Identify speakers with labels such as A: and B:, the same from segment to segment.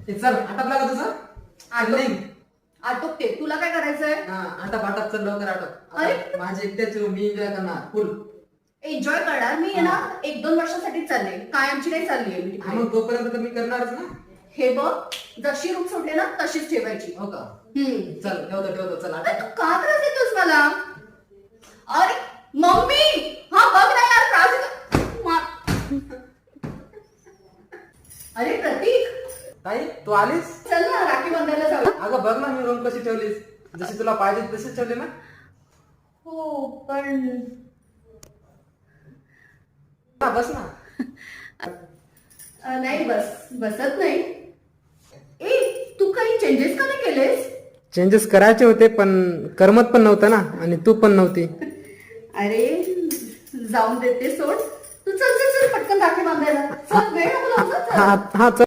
A: चल आटपला का तुझं? नाही
B: आटोपते. तुला काय करायचंय?
A: आटप चल लवकर आटप.
B: अरे!
A: माझे एकट्याचे मी एन्जॉय करणार फुल.
B: एन्जॉय करणार मी ना 1-2 वर्षासाठी चालले, कायमची नाही चालली.
A: मग तोपर्यंत तर मी करणारच ना.
B: हे बघ, जशी रूप सोडले ना तशीच ठेवायची.
A: हो का?
B: हम्म.
A: चल ठेवतो चल
B: अरे
A: आटप.
B: तू का त्रास देतोस मला? अरे मम्मी, हा बघ ना यार त्रास देतो. अरे प्रतीक,
A: ताई तू आलीस?
B: चल ना राखी बांधायला जाऊ.
A: अगं बघ ना मी रूम कशी ठेवलीस, जशी तुला पाहिजे तशीच ठेवली ना.
B: हो पण
A: बस ना.
B: नाही बसत नाही. ए तू काही चेंजेस का नाही केलेस?
A: चेंजेस करायचे होते पण करमत पण नव्हतं ना, आणि तू पण नव्हती.
B: अरे जाऊन देते सोड. तू चल पटकन राखी बांधायला चल. वेळ नको लावू, चल.
A: हा चल.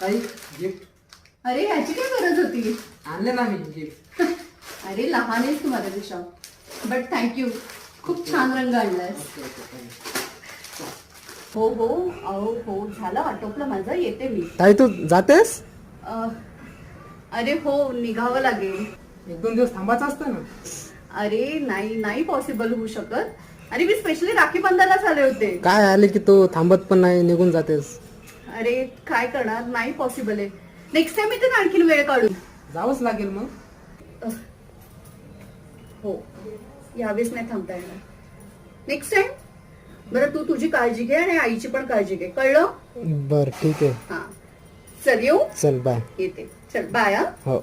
A: ताई गिफ्ट
B: अरे ह्याची काय गरज होती?
A: आणले ना मी गिफ्ट.
B: अरे लहान आहेस तू माझ्यापेक्षा, बट थँक्यू. खूप छान रंग आणलायस. हो अहो हो झालं, आटोपलं माझं. येते मी.
A: ताई तू जातेस?
B: अरे हो निघावं लागेल.
A: 1-2 दिवस थांबायचं असतं ना.
B: अरे नाही पॉसिबल होऊ शकत. अरे मी स्पेशली राखी बांधायलाच आले होते.
A: काय आले की तू थांबत पण नाही, निघून जातेस.
B: अरे काय करणार, नाही पॉसिबल आहे. नेक्स्ट टाइम इथे आणखीन वेळ काढू.
A: जावंच लागेल मग.
B: हो यावेळेस नाही थांबता येणार. Next time. बरं तू तुझी काळजी घे आणि आईची पण काळजी घे, कळलं?
A: बर ठीक आहे.
B: हा चल येऊ.
A: चल बाय.
B: येते. चल बाय.
A: हो.